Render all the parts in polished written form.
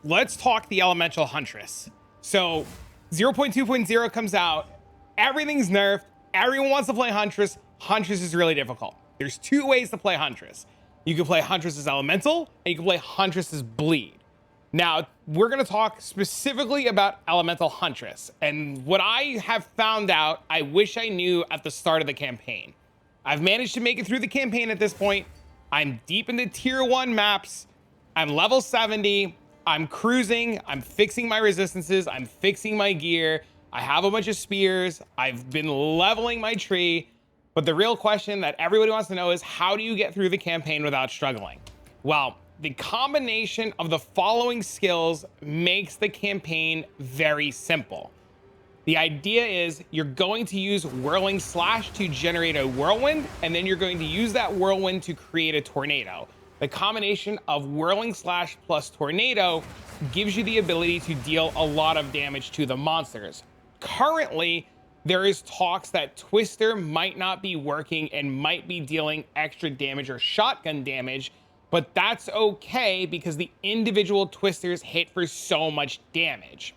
let's talk the elemental Huntress. So 0.2.0 comes out, everything's nerfed, everyone wants to play Huntress. Huntress is really difficult. There's two ways to play Huntress. You can play Huntress as elemental, and you can play Huntress as bleed. Now, we're going to talk specifically about elemental Huntress, and what I have found out, I wish I knew at the start of the campaign. I've managed to make it through the campaign at this point. I'm deep into tier 1 maps. I'm level 70. I'm cruising. I'm fixing my resistances. I'm fixing my gear. I have a bunch of spears. I've been leveling my tree. But the real question that everybody wants to know is, how do you get through the campaign without struggling? Well, the combination of the following skills makes the campaign very simple. The idea is you're going to use Whirling Slash to generate a whirlwind, and then you're going to use that whirlwind to create a tornado. The combination of Whirling Slash plus Tornado gives you the ability to deal a lot of damage to the monsters. Currently, there is talks that Twister might not be working and might be dealing extra damage or shotgun damage, but that's okay because the individual Twisters hit for so much damage.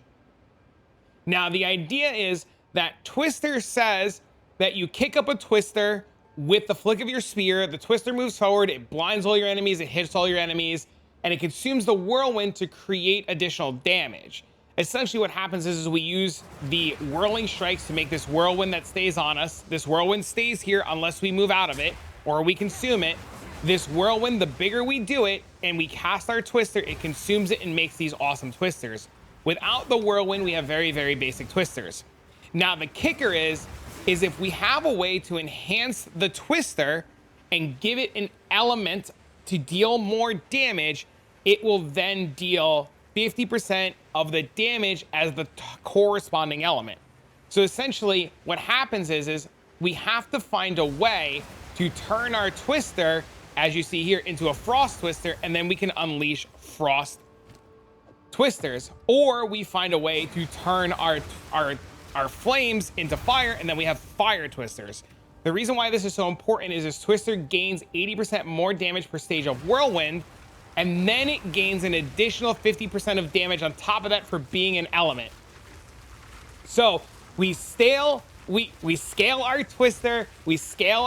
Now, the idea is that Twister says that you kick up a Twister with the flick of your spear, the Twister moves forward, it blinds all your enemies, it hits all your enemies, and it consumes the whirlwind to create additional damage. Essentially what happens is we use the whirling strikes to make this whirlwind that stays on us. This whirlwind stays here unless we move out of it or we consume it. This whirlwind, the bigger we do it and we cast our Twister, it consumes it and makes these awesome Twisters. Without the whirlwind, we have very, very basic Twisters. Now the kicker is if we have a way to enhance the Twister and give it an element to deal more damage, it will then deal 50% of the damage as the corresponding element. So essentially what happens is we have to find a way to turn our Twister, as you see here, into a Frost Twister, and then we can unleash Frost Twisters, or we find a way to turn our flames into fire, and then we have Fire Twisters. The reason why this is so important is this Twister gains 80% more damage per stage of Whirlwind, and then it gains an additional 50% of damage on top of that for being an element. So we scale our Twister, we scale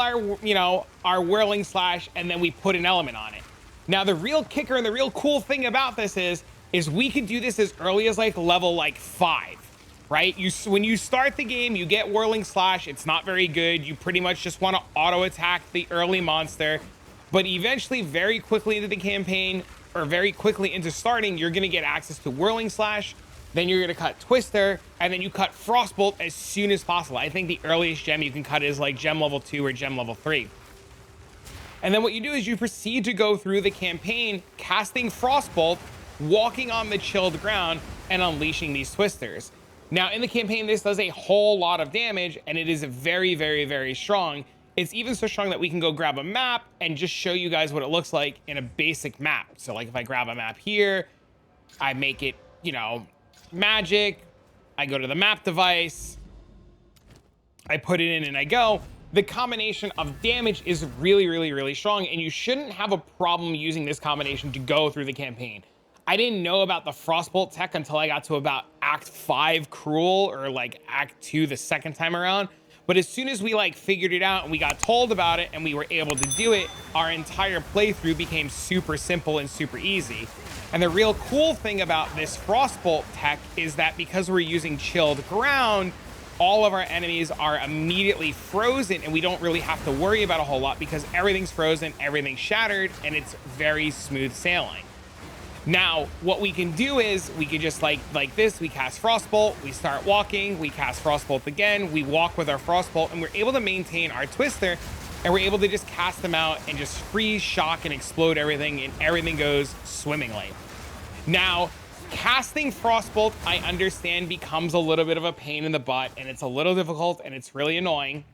our Whirling Slash, and then we put an element on it. Now the real kicker and the real cool thing about this is we could do this as early as like level 5, right? When you start the game, you get Whirling Slash. It's not very good. You pretty much just want to auto attack the early monster. But eventually, very quickly into the campaign, or very quickly into starting, you're going to get access to Whirling Slash. Then you're going to cut Twister, and then you cut Frostbolt as soon as possible. I think the earliest gem you can cut is like gem level 2 or gem level 3. And then what you do is you proceed to go through the campaign, casting Frostbolt, walking on the chilled ground, and unleashing these Twisters. Now, in the campaign, this does a whole lot of damage, and it is very, very, very strong. It's even so strong that we can go grab a map and just show you guys what it looks like in a basic map. So like if I grab a map here, I make it, magic, I go to the map device, I put it in and I go. The combination of damage is really, really, really strong, and you shouldn't have a problem using this combination to go through the campaign. I didn't know about the Frostbolt tech until I got to about Act 5 Cruel, or like Act 2 the second time around. But as soon as we figured it out and we got told about it and we were able to do it, our entire playthrough became super simple and super easy. And the real cool thing about this Frostbolt tech is that because we're using chilled ground, all of our enemies are immediately frozen and we don't really have to worry about a whole lot because everything's frozen, everything's shattered, and it's very smooth sailing. Now, what we can do is we can just like this, we cast Frostbolt, we start walking, we cast Frostbolt again, we walk with our Frostbolt, and we're able to maintain our Twister, and we're able to just cast them out and just freeze, shock, and explode everything, and everything goes swimmingly. Now, casting Frostbolt, I understand, becomes a little bit of a pain in the butt, and it's a little difficult, and it's really annoying.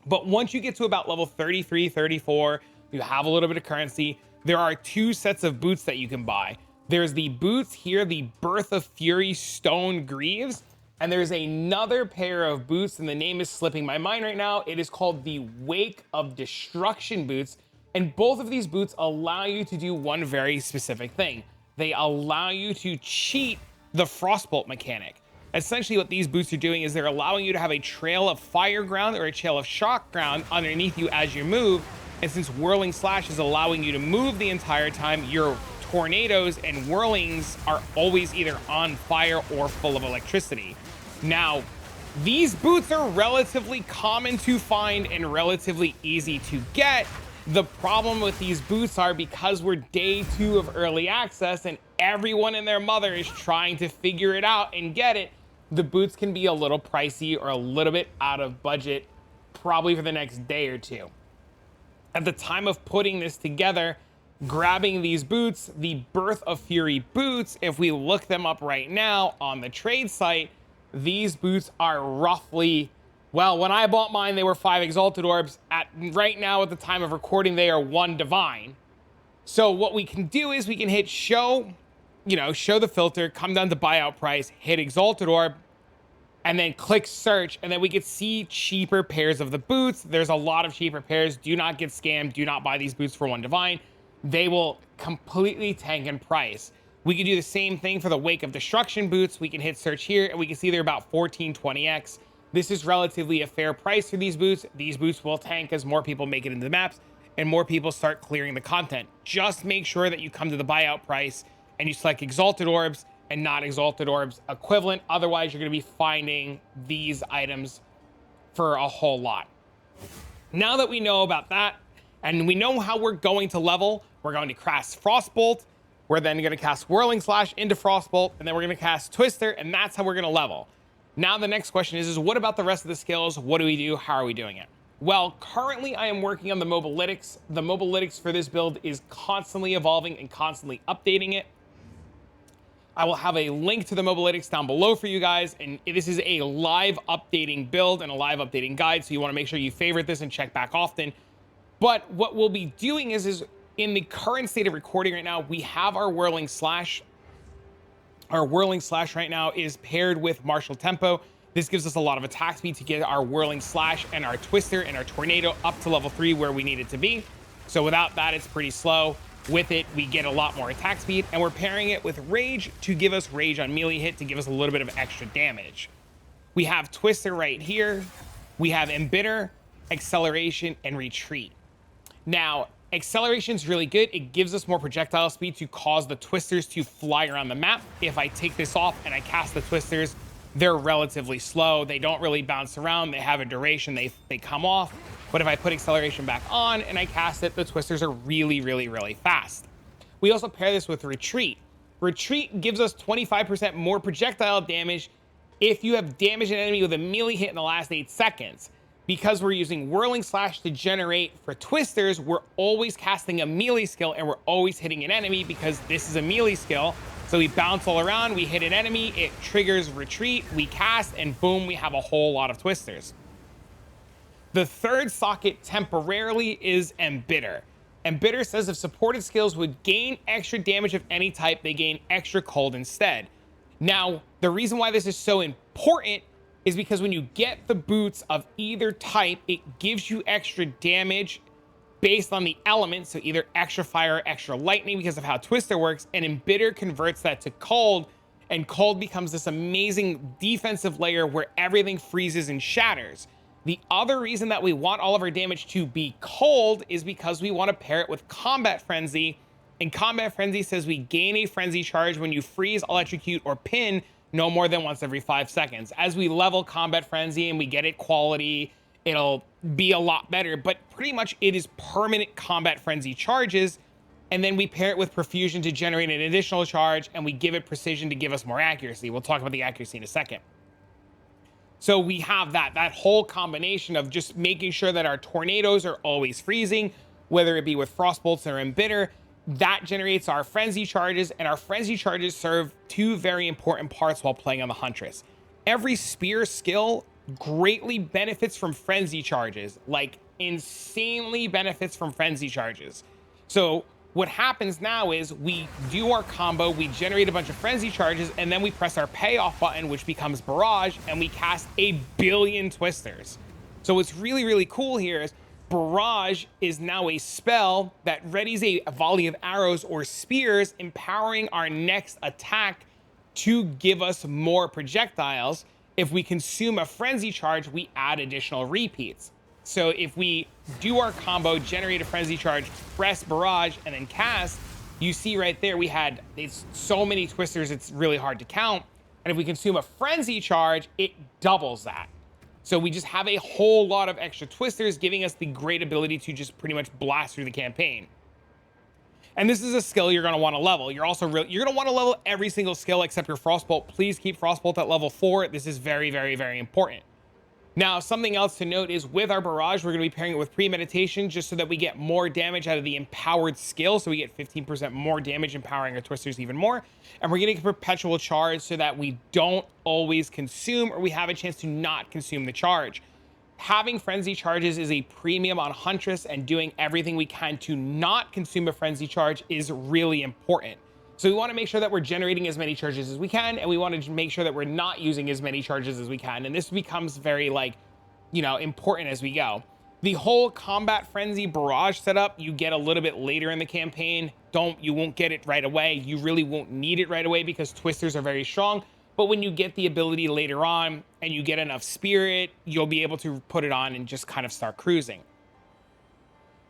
But once you get to about level 33, 34, you have a little bit of currency, there are two sets of boots that you can buy. There's the boots here, the Birth of Fury Stone Greaves, and there's another pair of boots, and the name is slipping my mind right now. It is called the Wake of Destruction boots, and both of these boots allow you to do one very specific thing. they allow you to cheat the Frostbolt mechanic. Essentially what these boots are doing is they're allowing you to have a trail of fire ground or a trail of shock ground underneath you as you move. And since Whirling Slash is allowing you to move the entire time, your tornadoes and whirlings are always either on fire or full of electricity. Now, these boots are relatively common to find and relatively easy to get. The problem with these boots are because we're day 2 of early access and everyone and their mother is trying to figure it out and get it, the boots can be a little pricey or a little bit out of budget, probably for the next day or 2. At the time of putting this together, grabbing these boots, the Birth of Fury boots, if we look them up right now on the trade site, these boots are roughly, well, when I bought mine, they were 5 Exalted Orbs. Right now, at the time of recording, they are 1 Divine. So what we can do is we can hit show, show the filter, come down to buyout price, hit Exalted Orb, and then click search, and then we could see cheaper pairs of the boots. There's a lot of cheaper pairs. Do not get scammed. Do not buy these boots for 1 Divine. They will completely tank in price. We can do the same thing for the Wake of Destruction boots. We can hit search here, and we can see they're about 1420x. This is relatively a fair price for these boots. These boots will tank as more people make it into the maps and more people start clearing the content. Just make sure that you come to the buyout price and you select Exalted Orbs and not Exalted Orbs equivalent. Otherwise, you're going to be finding these items for a whole lot. Now that we know about that, and we know how we're going to level, we're going to cast Frostbolt. We're then going to cast Whirling Slash into Frostbolt, and then we're going to cast Twister, and that's how we're going to level. Now the next question is what about the rest of the skills? What do we do? How are we doing it? Well, currently I am working on the mobalytics. The mobalytics for this build is constantly evolving and constantly updating it. I will have a link to the mobalytics down below for you guys, and this is a live updating build and a live updating guide, so you want to make sure you favorite this and check back often. But what we'll be doing is in the current state of recording right now, we have our Whirling Slash. Our Whirling Slash right now is paired with Martial Tempo. This gives us a lot of attack speed to get our Whirling Slash and our Twister and our Tornado up to level 3 where we need it to be. So without that, it's pretty slow. With it, we get a lot more attack speed, and we're pairing it with Rage to give us Rage on melee hit to give us a little bit of extra damage. We have Twister right here. We have Embitter, Acceleration, and Retreat. Now, Acceleration is really good. It gives us more projectile speed to cause the Twisters to fly around the map. If I take this off and I cast the Twisters, they're relatively slow. They don't really bounce around. They have a duration. They come off. But if I put Acceleration back on and I cast it, the Twisters are really, really, really fast. We also pair this with Retreat. Retreat gives us 25% more projectile damage if you have damaged an enemy with a melee hit in the last 8 seconds. Because we're using Whirling Slash to generate for Twisters, we're always casting a melee skill and we're always hitting an enemy because this is a melee skill. So we bounce all around, we hit an enemy, it triggers Retreat, we cast, and boom, we have a whole lot of Twisters. The third socket temporarily is Embitter. Embitter says if supported skills would gain extra damage of any type, they gain extra cold instead. Now, the reason why this is so important is because when you get the boots of either type, it gives you extra damage based on the elements, so either extra fire or extra lightning because of how Twister works, and Embitter converts that to cold, and cold becomes this amazing defensive layer where everything freezes and shatters. The other reason that we want all of our damage to be cold is because we want to pair it with Combat Frenzy, and Combat Frenzy says we gain a frenzy charge when you freeze, electrocute, or pin no more than once every 5 seconds. As we level Combat Frenzy and we get it quality, it'll be a lot better, but pretty much it is permanent Combat Frenzy charges, and then we pair it with Profusion to generate an additional charge, and we give it Precision to give us more accuracy. We'll talk about the accuracy in a second. So we have that whole combination of just making sure that our tornadoes are always freezing, whether it be with Frostbolts or Embitter. That generates our frenzy charges, and our frenzy charges serve 2 very important parts while playing on the Huntress. Every spear skill greatly benefits from frenzy charges, like insanely benefits from frenzy charges. So what happens now is we do our combo, we generate a bunch of frenzy charges, and then we press our payoff button, which becomes Barrage, and we cast a billion Twisters. So what's really, really cool here is Barrage is now a spell that readies a volley of arrows or spears, empowering our next attack to give us more projectiles. If we consume a frenzy charge, we add additional repeats. So if we do our combo, generate a frenzy charge, press barrage, and then cast, you see right there, it's so many twisters, it's really hard to count. And if we consume a frenzy charge, it doubles that. So we just have a whole lot of extra twisters, giving us the great ability to just pretty much blast through the campaign. And this is a skill you're going to want to level. You're going to want to level every single skill except your Frostbolt. Please keep Frostbolt at level 4. This is very, very, very important. Now, something else to note is with our barrage, we're going to be pairing it with premeditation just so that we get more damage out of the empowered skill. So we get 15% more damage, empowering our twisters even more. And we're getting a perpetual charge so that we don't always consume, or we have a chance to not consume the charge. Having frenzy charges is a premium on Huntress, and doing everything we can to not consume a frenzy charge is really important. So we want to make sure that we're generating as many charges as we can, and we want to make sure that we're not using as many charges as we can. And this becomes very, important as we go. The whole combat frenzy barrage setup, you get a little bit later in the campaign. You won't get it right away. You really won't need it right away because twisters are very strong. But when you get the ability later on and you get enough spirit, you'll be able to put it on and just kind of start cruising.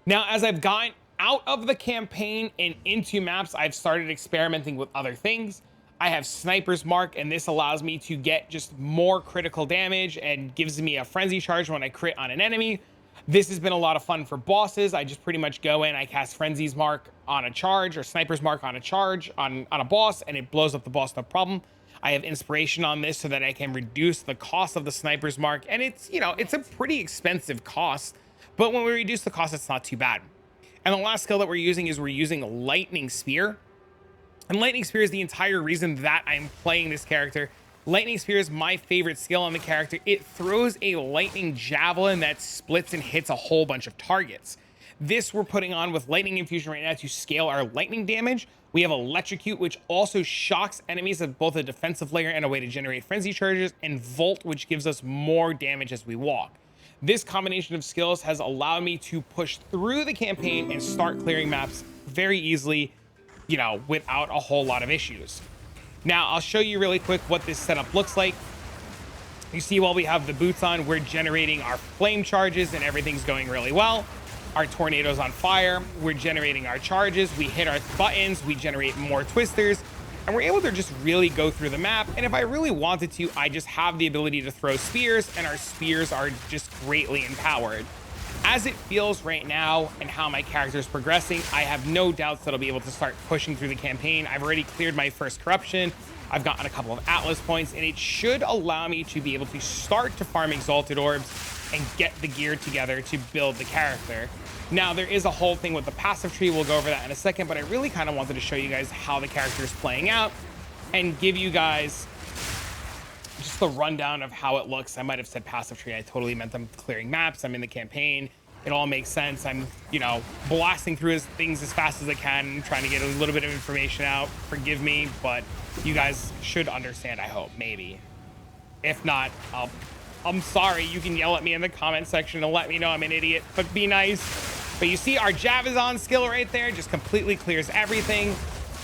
Now, as I've gotten out of the campaign and into maps, I've started experimenting with other things. I have Sniper's Mark, and this allows me to get just more critical damage and gives me a frenzy charge when I crit on an enemy. This has been a lot of fun for bosses. I just pretty much go in, I cast Frenzy's Mark on a charge, or Sniper's Mark on a charge on a boss, and it blows up the boss, no problem. I have inspiration on this so that I can reduce the cost of the Sniper's Mark, and it's a pretty expensive cost, but when we reduce the cost, it's not too bad. And the last skill that we're using Lightning Spear. And Lightning Spear is the entire reason that I'm playing this character. Lightning Spear is my favorite skill on the character. It throws a lightning javelin that splits and hits a whole bunch of targets. This we're putting on with Lightning Infusion right now to scale our lightning damage. We have Electrocute, which also shocks enemies at both a defensive layer and a way to generate frenzy charges, and Volt, which gives us more damage as we walk. This combination of skills has allowed me to push through the campaign and start clearing maps very easily, without a whole lot of issues. Now, I'll show you really quick what this setup looks like. You see, while we have the boots on, we're generating our flame charges and everything's going really well. Our tornado's on fire. We're generating our charges. We hit our buttons. We generate more twisters. And we're able to just really go through the map. And if I really wanted to, I just have the ability to throw spears, and our spears are just greatly empowered. As it feels right now and how my character is progressing, I have no doubts that I'll be able to start pushing through the campaign. I've already cleared my first corruption. I've gotten a couple of Atlas points, and it should allow me to be able to start to farm Exalted Orbs and get the gear together to build the character. Now, there is a whole thing with the passive tree. We'll go over that in a second, but I really kind of wanted to show you guys how the character is playing out and give you guys just the rundown of how it looks. I might have said passive tree. I totally meant I'm clearing maps. I'm in the campaign. It all makes sense. I'm, blasting through things as fast as I can, trying to get a little bit of information out. Forgive me, but you guys should understand, I hope, maybe. If not, I'm sorry. You can yell at me in the comment section and let me know I'm an idiot, but be nice. But you see our Javazon skill right there just completely clears everything.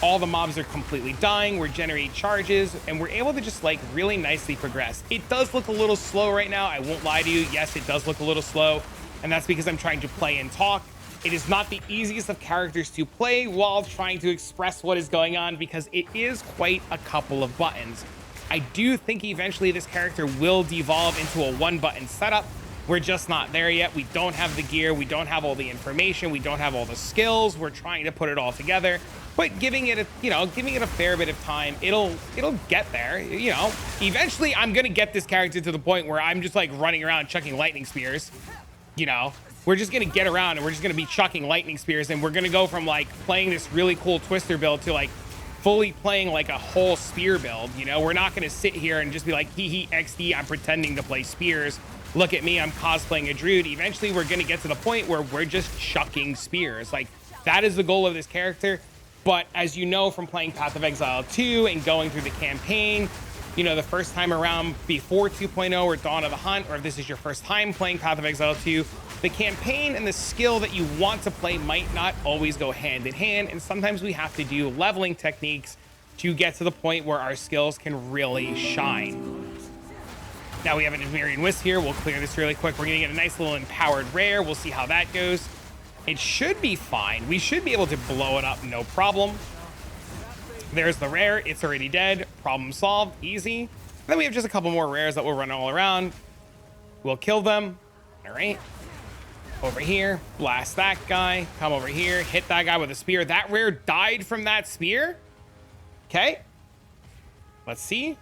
All the mobs are completely dying. We're generating charges, and we're able to just really nicely progress. It does look a little slow right now. I won't lie to you. Yes, it does look a little slow, and that's because I'm trying to play and talk. It is not the easiest of characters to play while trying to express what is going on, because it is quite a couple of buttons. I do think eventually this character will devolve into a one-button setup. We're just not there yet. We don't have the gear. We don't have all the information. We don't have all the skills. We're trying to put it all together, but giving it a fair bit of time, it'll get there. Eventually I'm going to get this character to the point where I'm just running around chucking lightning spears. We're just going to get around and we're just going to be chucking lightning spears, and we're going to go from playing this really cool twister build to fully playing a whole spear build. We're not going to sit here and just be like, hee hee XD, I'm pretending to play spears. Look at me, I'm cosplaying a druid. Eventually we're going to get to the point where we're just chucking spears. That is the goal of this character. But as you know from playing Path of Exile 2 and going through the campaign, the first time around before 2.0 or Dawn of the Hunt, or if this is your first time playing Path of Exile 2, the campaign and the skill that you want to play might not always go hand in hand, and sometimes we have to do leveling techniques to get to the point where our skills can really shine. Now we have an Enduring Wisp here. We'll clear this really quick. We're gonna get a nice little empowered rare. We'll see how that goes. It should be fine. We should be able to blow it up, no problem. There's the rare. It's already dead. Problem solved. Easy. Then we have just a couple more rares that will run all around. We'll kill them. All right. Over here. Blast that guy. Come over here. Hit that guy with a spear. That rare died from that spear. Okay. Let's see.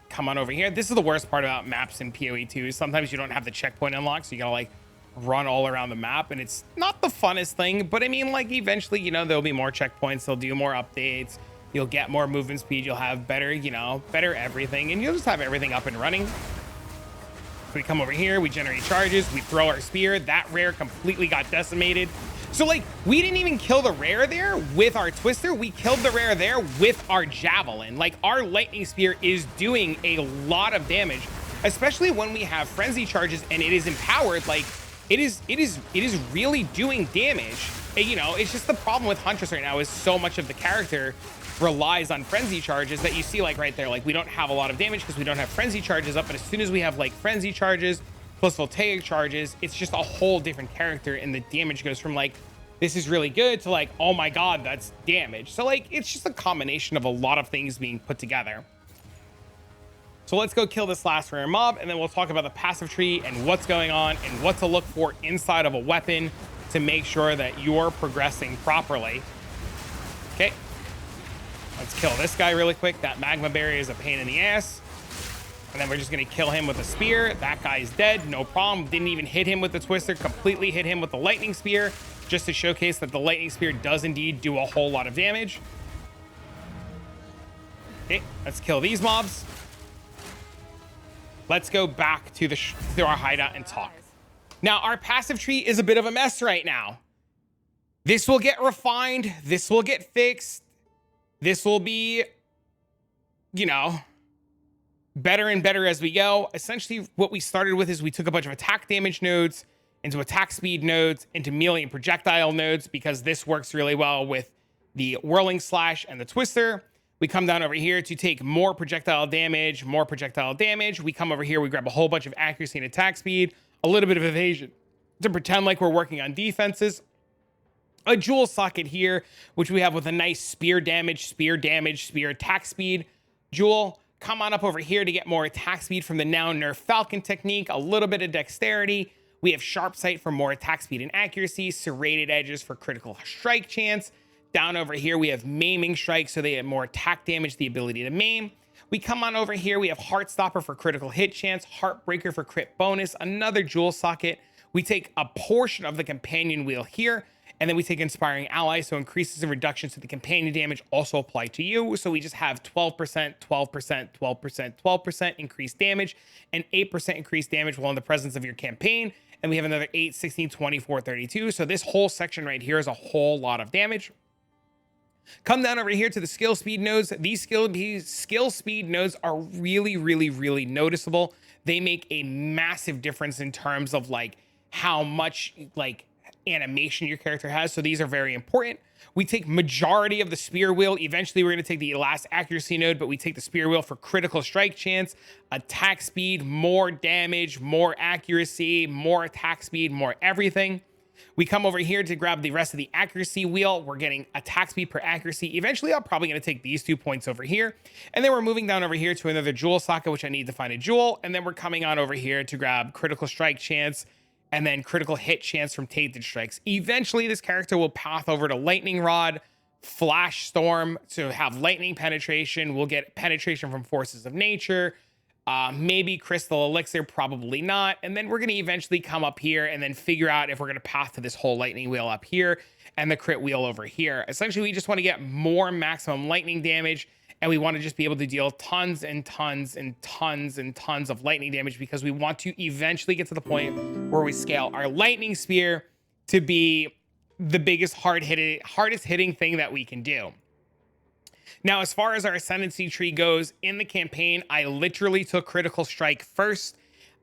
Come on over here. This is the worst part about maps in PoE 2. Sometimes you don't have the checkpoint unlocked, so you gotta like run all around the map, and it's not the funnest thing, but I mean, like, eventually, you know, there'll be more checkpoints, they'll do more updates, you'll get more movement speed, you'll have better, you know, better everything, and you'll just have everything up and running. So we come over here, we generate charges, we throw our spear. That rare completely got decimated. So like, we didn't even kill the rare there with our twister, we killed the rare there with our javelin. Like, our lightning spear is doing a lot of damage, especially when we have frenzy charges and it is empowered. Like, it is really doing damage. And, you know, it's just the problem with Huntress right now is so much of the character relies on frenzy charges that you see, like right there. Like, we don't have a lot of damage because we don't have frenzy charges up, but as soon as we have like frenzy charges plus voltaic charges, it's just a whole different character, and the damage goes from like, this is really good, to like, oh my god, that's damage. So like, it's just a combination of a lot of things being put together. So let's go kill this last rare mob, and then we'll talk about the passive tree and what's going on and what to look for inside of a weapon to make sure that you're progressing properly. Okay, let's kill this guy really quick. That magma barrier is a pain in the ass. And then we're just gonna kill him with a spear. That guy's dead, no problem. Didn't even hit him with the twister, completely hit him with the lightning spear, just to showcase that the lightning spear does indeed do a whole lot of damage. Okay, let's kill these mobs. Let's go back to our hideout and talk. Now, our passive tree is a bit of a mess right now. This will get refined. This will get fixed. This will be, you know, better and better as we go. Essentially, what we started with is we took a bunch of attack damage nodes into attack speed nodes, into melee and projectile nodes, because this works really well with the whirling slash and the twister. We come down over here to take more projectile damage, more projectile damage. We come over here, we grab a whole bunch of accuracy and attack speed, a little bit of evasion to pretend like we're working on defenses. A jewel socket here, which we have with a nice spear damage, spear attack speed jewel. Come on up over here to get more attack speed from the now nerf Falcon technique, a little bit of dexterity. We have sharp sight for more attack speed and accuracy, serrated edges for critical strike chance. Down over here, we have maiming strikes, so they have more attack damage, the ability to maim. We come on over here, we have Heartstopper for critical hit chance, Heartbreaker for crit bonus, another jewel socket. We take a portion of the companion wheel here, and then we take Inspiring Ally, so increases and reductions to the companion damage also apply to you. So we just have 12%, 12%, 12%, 12% increased damage, and 8% increased damage while in the presence of your campaign. And we have another 8, 16, 24, 32. So this whole section right here is a whole lot of damage. Come down over here to the skill speed nodes. These skill speed nodes are really, really, really noticeable. They make a massive difference in terms of like how much like animation your character has. So these are very important. We take majority of the spear wheel. Eventually we're going to take the last accuracy node, but we take the spear wheel for critical strike chance, attack speed, more damage, more accuracy, more attack speed, more everything. We come over here to grab the rest of the accuracy wheel. We're getting attack speed per accuracy. Eventually, I'm probably going to take these 2 points over here. And then we're moving down over here to another jewel socket, which I need to find a jewel. And then we're coming on over here to grab critical strike chance and then critical hit chance from tainted strikes. Eventually, this character will path over to lightning rod, flash storm to have lightning penetration. We'll get penetration from forces of nature. Maybe crystal elixir, probably not. And then we're going to eventually come up here and then figure out if we're going to path to this whole lightning wheel up here and the crit wheel over here. Essentially, we just want to get more maximum lightning damage, and we want to just be able to deal tons and tons and tons and tons of lightning damage, because we want to eventually get to the point where we scale our lightning spear to be the biggest hardest hitting thing that we can do. Now, as far as our ascendancy tree goes in the campaign, I literally took critical strike first.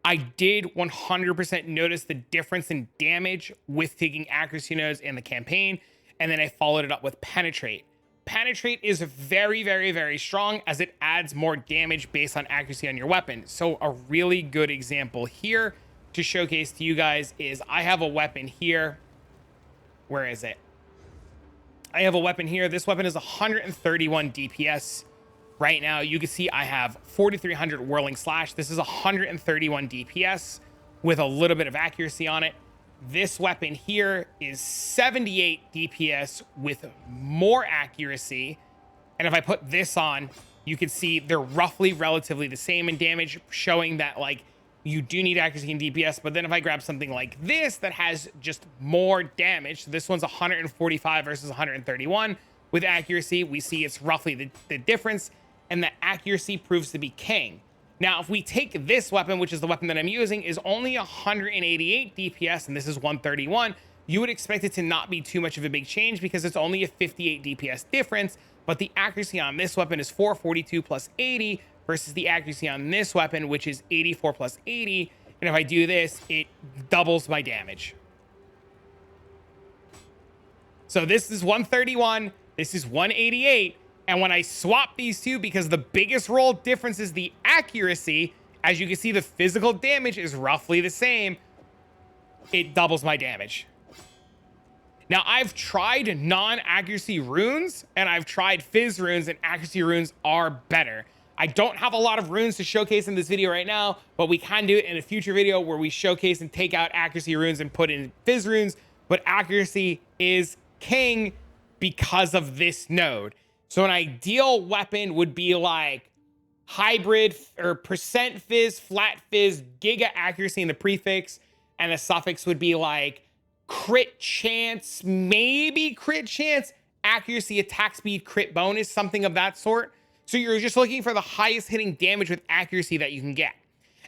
I did 100% notice the difference in damage with taking accuracy nodes in the campaign, and then I followed it up with penetrate. Penetrate is very, very, very strong as it adds more damage based on accuracy on your weapon. So a really good example here to showcase to you guys is I have a weapon here. Where is it? I have a weapon here. This weapon is 131 DPS. Right now, you can see I have 4,300 whirling slash. This is 131 DPS with a little bit of accuracy on it. This weapon here is 78 DPS with more accuracy. And if I put this on, you can see they're roughly relatively the same in damage, showing that like you do need accuracy in DPS. But then if I grab something like this that has just more damage, so this one's 145 versus 131 with accuracy, we see it's roughly the difference, and the accuracy proves to be king. Now, if we take this weapon, which is the weapon that I'm using, is only 188 DPS, and this is 131, you would expect it to not be too much of a big change because it's only a 58 DPS difference, but the accuracy on this weapon is 442 plus 80 versus the accuracy on this weapon, which is 84 plus 80, and if I do this, it doubles my damage. So this is 131, this is 188, and when I swap these two, because the biggest roll difference is the accuracy, as you can see, the physical damage is roughly the same. It doubles my damage. Now, I've tried non-accuracy runes, and I've tried fizz runes, and accuracy runes are better. I don't have a lot of runes to showcase in this video right now, but we can do it in a future video where we showcase and take out accuracy runes and put in fizz runes, but accuracy is king because of this node. So an ideal weapon would be like hybrid or percent fizz, flat fizz, giga accuracy in the prefix, and the suffix would be like crit chance, maybe crit chance, accuracy, attack speed, crit bonus, something of that sort. So you're just looking for the highest hitting damage with accuracy that you can get.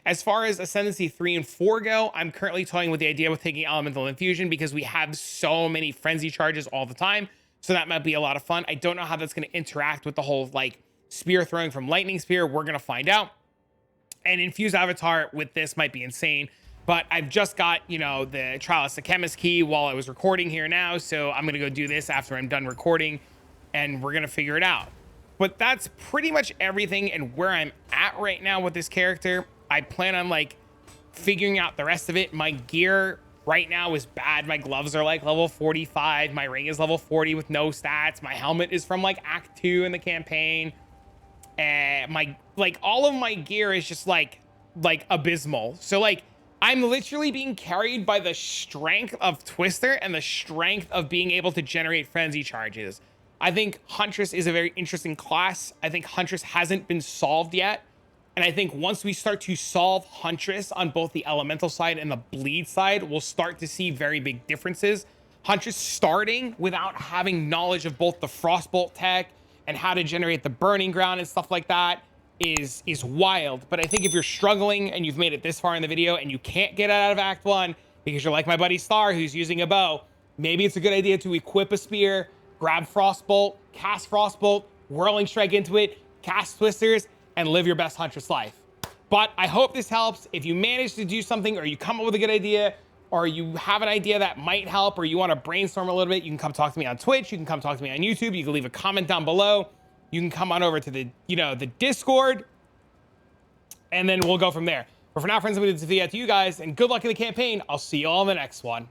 As far as Ascendancy 3 and 4 go, I'm currently toying with the idea with taking Elemental Infusion because we have so many frenzy charges all the time. So that might be a lot of fun. I don't know how that's going to interact with the whole like spear throwing from Lightning Spear. We're going to find out. And Infused Avatar with this might be insane. But I've just got, you know, the Trial of Chemist key while I was recording here now. So I'm going to go do this after I'm done recording. And we're going to figure it out. But that's pretty much everything and where I'm at right now with this character. I plan on like figuring out the rest of it. My gear right now is bad. My gloves are like level 45. My ring is level 40 with no stats. My helmet is from like Act 2 in the campaign. And my, like, all of my gear is just like abysmal. So like, I'm literally being carried by the strength of Twister and the strength of being able to generate frenzy charges. I think Huntress is a very interesting class. I think Huntress hasn't been solved yet. And I think once we start to solve Huntress on both the elemental side and the bleed side, we'll start to see very big differences. Huntress starting without having knowledge of both the Frostbolt tech and how to generate the burning ground and stuff like that is wild. But I think if you're struggling and you've made it this far in the video and you can't get out of Act 1 because you're like my buddy Star who's using a bow, maybe it's a good idea to equip a spear, grab Frostbolt, cast Frostbolt, whirling strike into it, cast Twisters, and live your best Huntress life. But I hope this helps. If you manage to do something or you come up with a good idea or you have an idea that might help or you want to brainstorm a little bit, you can come talk to me on Twitch. You can come talk to me on YouTube. You can leave a comment down below. You can come on over to the, the Discord, and then we'll go from there. But for now, friends, I'm going to do this video to you guys, and good luck in the campaign. I'll see you all in the next one.